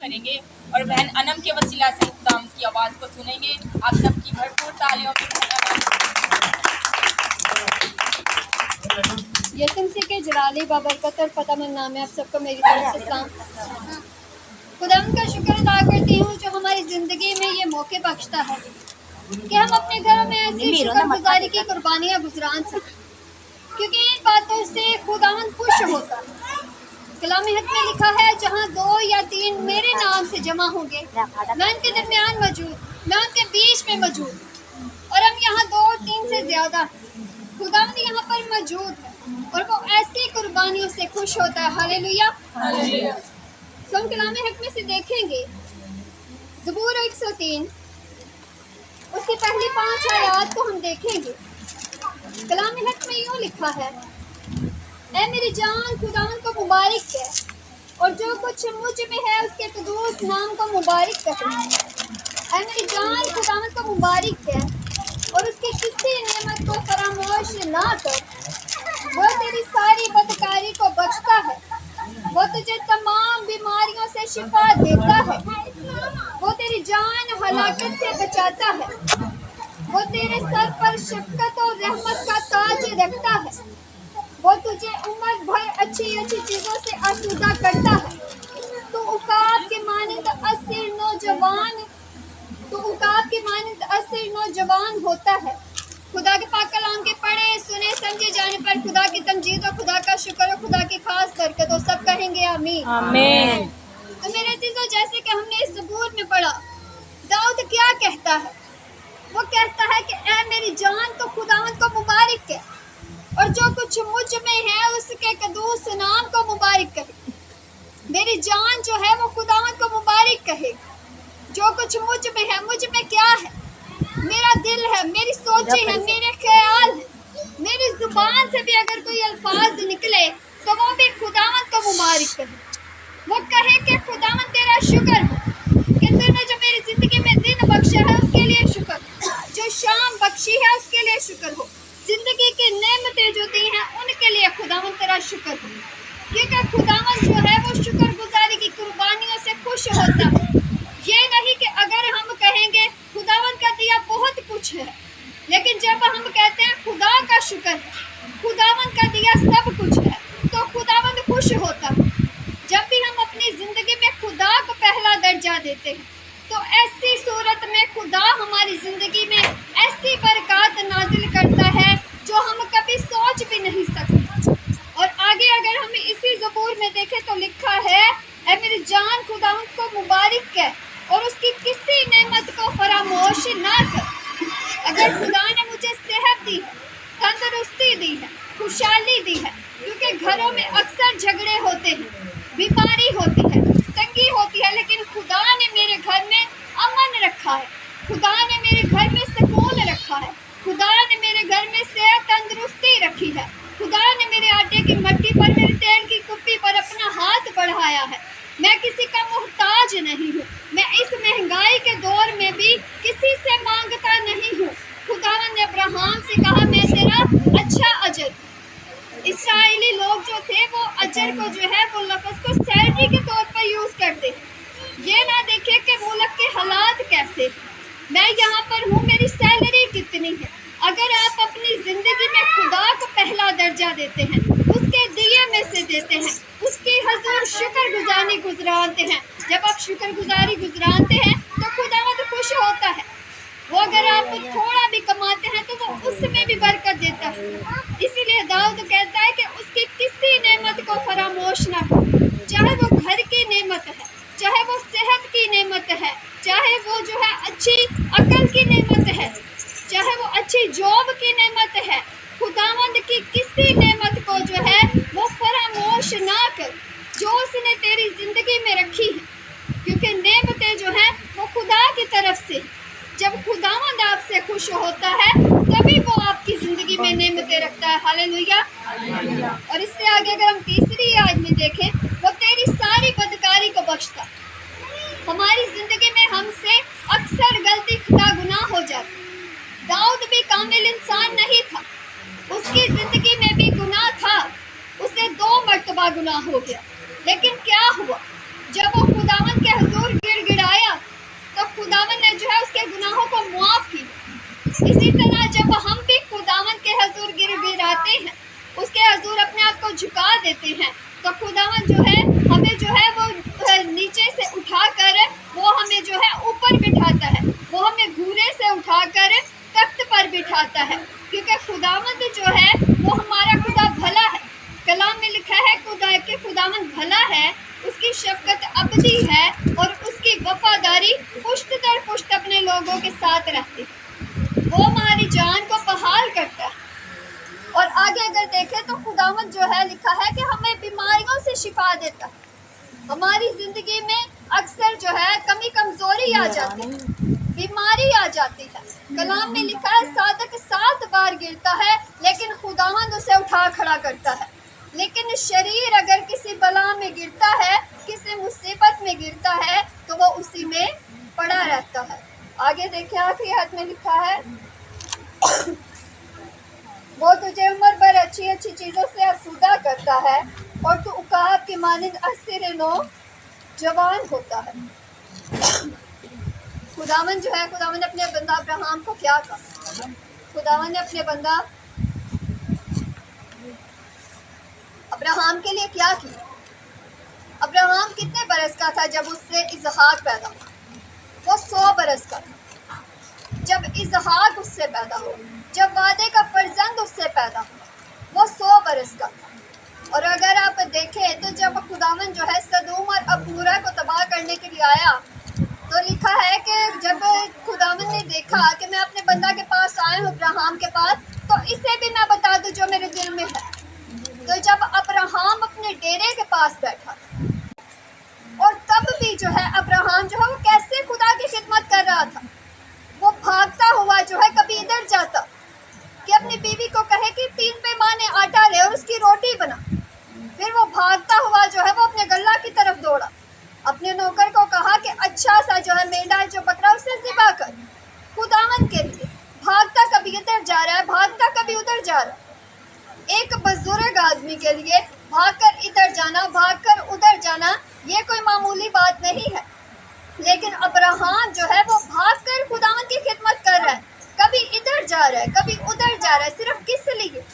کریں گے اور بہن انم کے وسیلہ سے خدا کی آواز کو سنیں گے. آپ سب کی بھرپور تالیوں میں یسم سے کے جلالی بابرکت اور فتح مند نام ہے. آپ سب کو میری طرف سے سلام. خدا کا شکر ادا کرتی ہوں جو ہماری زندگی میں یہ موقع بخشتا ہے کہ ہم اپنے گھروں میں ایسی شکر گزاری کی قربانیاں گزران سکیں، کیونکہ ان باتوں سے خداوند خوش ہوتا ہے. کلام حق میں لکھا ہے جہاں 2 یا 3 میرے نام سے جمع ہوں گے میں ان کے درمیان موجود، میں ان کے بیچ میں موجود. اور ہم یہاں 2 اور 3 سے زیادہ خداوند یہاں پر موجود ہے اور وہ ایسی قربانیوں سے خوش ہوتا ہے. ہاللیلویا. سو ہم کلام حق میں سے دیکھیں گے زبور 103 اس کی پہلی 5 آیات کو ہم دیکھیں گے. کلام حق میں یوں لکھا ہے، اے میری جان خداوند کو مبارک ہے اور جو کچھ مجھ میں ہے اس کے قدوس نام کو مبارک کہے. اے میری جان خداوند کو مبارک ہے اور اس کی کسی نعمت کو فراموش نہ کر. وہ تیری ساری بدکاری کو بخشتا ہے، وہ تجھے تمام بیماریوں سے شفا دیتا ہے. وہ تیری جان ہلاکت سے بچاتا ہے، وہ تیرے سر پر شفقت اور رحمت کا تاج رکھتا ہے. وہ تجھے عمر بھر اچھی اچھی چیزوں سے آسودہ کرتا ہے. تو عقاب کے مانند اسیر نوجوان ہوتا ہے. خدا کے پاک کلام کے پڑھے سنے سمجھے جانے پر خدا کی تمجید اور خدا کا شکر اور خدا کی خاص برکت اور سب کہیں گے آمین. آمین. تو میرے عزیزو، جیسے کہ ہم نے اس زبور میں پڑھا، داؤد کیا کہتا ہے؟ وہ کہتا ہے کہ اے میری جان تو خداوند کو مبارک ہے اور جو کچھ مجھ میں ہے اس کے قدوس نام کو مبارک کہے. میری جان جو ہے وہ خداوند کو مبارک کہے. جو کچھ مجھ میں ہے، مجھ میں کیا ہے؟ میرا دل ہے، میری سوچیں ہیں، میرے خیال ہیں. میری زبان سے بھی اگر کوئی الفاظ نکلے تو وہ بھی خداوند کو مبارک کہے. وہ کہے کہ خداوند تیرا شکر ہے کہ تو نے جو میری زندگی میں دن بخشا ہے اس کے لیے شکر، جو شام بخشی ہے اس کے لیے شکر ہو. زندگی کی نعمتیں جو دی ہیں ان کے لیے خداوند تیرا شکر ہو. کیونکہ خداوند جو ہے وہ شکر گزاری کی قربانیوں سے خوش ہوتا ہے. یہ نہیں کہ اگر ہم کہیں گے خداوند کا دیا بہت کچھ ہے، لیکن جب ہم کہتے ہیں خدا کا شکر ہے، خداوند کا دیا سب کچھ ہے، تو خداوند خوش ہوتا ہے. جب بھی ہم اپنی زندگی میں خدا کو پہلا درجہ دیتے ہیں تو ایسی صورت میں خدا ہماری زندگی میں ایسی برکات نازل کرتا ہے جو ہم کبھی سوچ بھی نہیں سکتے. اور آگے اگر ہم اسی زبور میں دیکھیں تو لکھا ہے، اے میری جان خداوند کو مبارک ہے اور اس کی کسی نعمت کو فراموش نہ کر. اگر خدا نے مجھے صحت دی ہے، تندرستی دی ہے، خوشحالی دی ہے، کیونکہ گھروں میں اکثر جھگڑے ہوتے ہیں، بیماری ہوتی ہے، تنگی ہوتی ہے، لیکن خدا نے میرے گھر میں امن رکھا ہے. خدا نے میرے گھر میں سکون رکھا ہے. خدا نے میرے گھر میں صحت تندرستی رکھی ہے. خدا نے میرے آٹے کی مٹی پر، میرے تیل کی کپی پر اپنا ہاتھ بڑھایا ہے. میں کسی کا محتاج نہیں ہوں. میں اس مہنگائی کے دور میں بھی کسی سے مانگتا نہیں ہوں. خداوند نے ابراہیم سے کہا میں تیرا اچھا اجر. اسرائیلی لوگ جو تھے وہ اجر کو جو ہے وہ لفظ کو سیلری کے طور پر یوز کرتے. یہ نہ دیکھے کہ ملک کے حالات کیسے، میں یہاں پر ہوں، میری سیلری کتنی ہے. اگر آپ اپنی زندگی میں خدا کو پہلا درجہ دیتے ہیں، اس کے دیے میں سے دیتے ہیں، اس کی حضور شکر گزاری گزرانتے ہیں، جب آپ شکر گزاری گزرانتے ہیں تو خداوند خوش ہوتا ہے. وہ اگر آپ تھوڑا بھی کماتے ہیں تو وہ اس میں بھی برکت دیتا ہے. اسی لیے داؤد کہتا ہے کہ اس کی کسی نعمت کو فراموش نہ کرو. چاہے وہ گھر کی نعمت ہے، چاہے وہ صحت کی نعمت ہے، چاہے وہ جو ہے اچھی عقل کی نعمت ہے، چاہے وہ اچھی جاب کی نعمت ہے، خداوند کی کسی نعمت کو جو ہے وہ فراموش نہ کر جو اس نے تیری زندگی میں رکھی ہے. کیونکہ نعمتیں جو ہیں وہ خدا کی طرف سے. جب خداوند آپ سے خوش ہوتا ہے تبھی وہ آپ کی زندگی میں نعمتیں رکھتا ہے. ہاللیلویا. اور اس سے آگے اگر ہم تیسری آیت میں دیکھیں، وہ تیری ساری بدکاری کو بخشتا. ہماری زندگی میں ہم سے اکثر غلطی خطا گناہ ہو جاتی. داؤد بھی کامل انسان نہیں تھا، اس کی زندگی میں بھی گناہ تھا. اسے 2 مرتبہ گناہ ہو گیا، لیکن کیا ہوا؟ جب وہ خداوند کے حضور साथ रहती है, वो हमारी जान को बहाल करता है। और आगे अगर देखें तो खुदावंद जो है लिखा है कि हमें बीमारियों से शिफा देता है। हमारी ज़िंदगी में अक्सर जो है कमी कमज़ोरी आ जाती है, बीमारी आ जाती है। कलाम में लिखा है साधक 7 बार गिरता है लेकिन खुदावंद उसे उठा खड़ा करता है। लेकिन शरीर अगर किसी बला में गिरता है, किसी मुसीबत में गिरता है, तो वो उसी में पड़ा रहता है। आगे देखिए आखिरी हाथ में लिखा है वो तुझे उम्र भर अच्छी अच्छी चीज़ों से आसूदा करता है और तू उकाब की मानिंद अस्सिर नो जवान होता है। खुदावन जो है, खुदावन ने अपने बंदा अब्राहम को क्या कहा? खुदावन ने अपने बंदा अब्राहम के लिए क्या किया? अब्राहम कितने बरस का था जब उससे इसहाक पैदा हुआ? वो 100 बरस का था जब इसहाक उससे पैदा हुआ, जब वादे का फर्जंद उससे पैदा हुआ, वो 100 बरस का था। और अगर आप देखें तो जब खुदावन जो है सदूम और अबूरा को तबाह करने के लिए आया, तो लिखा है कि जब खुदावन ने देखा कि मैं अपने बंदा के पास आया हूँ, अब्राहम के पास, तो इसे भी मैं बता दूँ जो मेरे दिल में है। तो जब अब्राहम अपने डेरे के पास बैठा और तब भी जो है अब्राहम जो है वो कैसे खुदा की खिदमत कर रहा था, वो भागता हुआ जो है कभी इधर जाता कि अपनी बीवी को कहे कि 3 पैमाने आटा ले और उसकी रोटी बना, फिर वो भागता हुआ जो है वो अपने गल्ला की तरफ दौड़ा, अपने नौकर को कहा कि अच्छा सा जो है मेंढा जो बकरा उसे ज़िबा कर खुदावन के लिए। भागता कभी इधर जा रहा है, भागता कभी उधर जा रहा है। एक बुजुर्ग आदमी के लिए भागकर इधर जाना, भागकर उधर जाना, ये कोई मामूली बात नहीं है। लेकिन अब्राहम जो है वो भागकर खुदावन की खिदमत कर रहा है, कभी इधर जा रहा है, कभी उधर जा रहा है, सिर्फ किस लिए?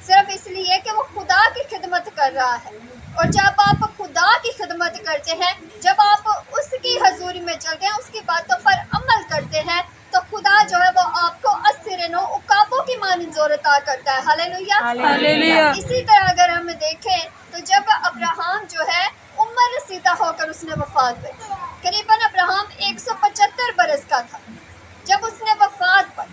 सिर्फ इसलिए कि वो खुदा की खिदमत कर रहा है। और जब आप खुदा की खिदमत करते हैं, जब आप उसकी हजूरी में चलते हैं, उसकी बातों पर अमल करते हैं, तो खुदा जो है वो आपको अस्सिर उकाबों की मानिंद ज़ोर अता करता है। Hallelujah, hallelujah. इसी तरह अगर हम देखें तो जब अब्राहम जो है उम्र रसीदा होकर उसने वफात पाई, करीबन अब्राहम 175 बरस का था जब उसने वफात पाई।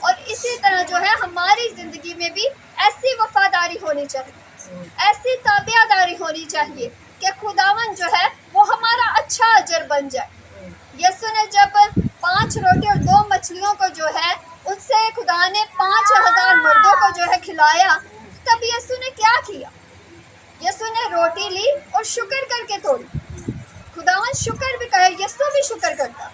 और इसी तरह जो है हमारी ज़िंदगी में भी ऐसी वफादारी होनी चाहिए, ऐसी ताबियादारी होनी चाहिए कि खुदावन जो है वो हमारा अच्छा अजर बन जाए। यीशु ने जब 5 रोटी और 2 मछलियों को जो है उनसे खुदा ने 5000 मर्दों को जो है खिलाया, तब यीशु ने क्या किया? यीशु ने रोटी ली और शुक्र करके तोड़ी। खुदावन शुक्र भी करे, यीशु भी शुक्र करता।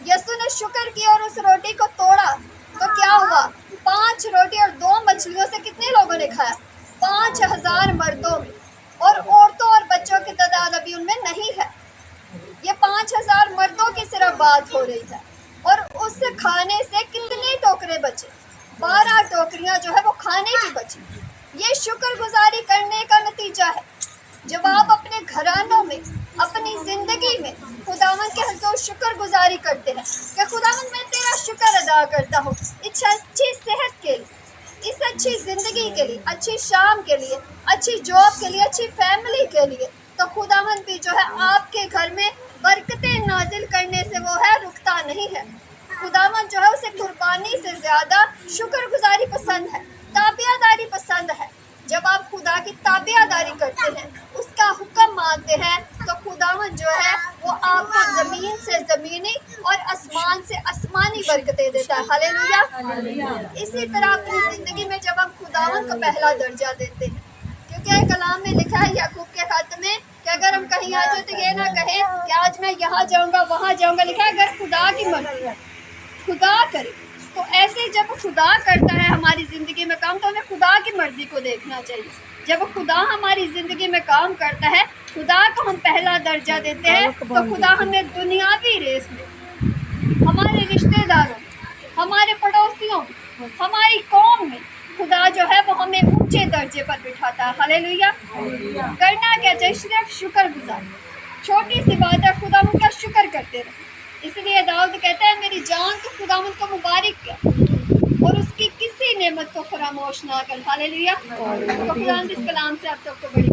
यीशु ने शुक्र किया और उस रोटी को तोड़ा, तो क्या हुआ? 5 रोटी और 2 मछलियों से कितने लोगों ने खाया? 5000 मर्दों में, और औरतों और बच्चों की तादाद अभी उनमें नहीं है। ये 5000 मर्दों की सिर्फ बात हो रही है। और उस खाने से कितने टोकरे बचे? 12 टोकरियां जो है वो खाने की बची। ये शुक्रगुजारी करने का नतीजा है। जब आप अपने घरानों में, अपनी ज़िंदगी में खुदावन के हुज़ूर शुक्रगुजारी करते हैं कि खुदावन मैं तेरा शुक्र अदा करता हूँ इस अच्छी सेहत के लिए, इस अच्छी ज़िंदगी के लिए, अच्छी शाम के लिए, अच्छी जॉब के लिए, अच्छी फैमिली के लिए, तो खुदावन भी जो है आपके घर में बरकतें नाजिल करने से वो है रुकता नहीं है। खुदावन जो है उसे कुर्बानी से ज़्यादा शुक्रगुजारी पसंद है, ताबियादारी पसंद है। जब आप खुदा की ताबियादारी करते हैं, उसका हुक्म मानते हैं, तो खुदावन जो है वो आपको ज़मीन से ज़मीनी और आसमान से आसमानी बरकतें देता है। हालेलुया। इसी तरह अपनी ज़िंदगी में जब हम खुदावन को पहला दर्जा देते हैं, क्योंकि कलाम में लिखा है याकूब के खत में कि अगर हम कहीं आ जाए तो ये ना कहें कि आज मैं यहाँ जाऊँगा वहाँ जाऊँगा। लिखा है अगर खुदा की मर्ज़ी है, खुदा करे। तो ऐसे जब खुदा करता है हमारी ज़िंदगी में काम, तो हमें खुदा की मर्ज़ी को देखना चाहिए। जब खुदा हमारी ज़िंदगी में काम करता है, खुदा को हम पहला दर्जा देते हैं, तो खुदा हमें दुनियावी रेस में, हमारे रिश्तेदारों, हमारे पड़ोसियों, हमारी कौम में खुदा जो है वो हमें ऊंचे दर्जे पर बिठाता है। हालेलुया। करना क्या चाहिए? सिर्फ शुक्र गुजार, छोटी सी बात है, खुदा उनका शुक्र करते रहे। इसलिए दाऊद कहता है मेरी जान तो खुदावंद को मुबारक कर और उसकी किसी नेमत को फरामोश ना कर। हालेलुया। तो खुदावंद इस कलाम से आप सबको बड़ी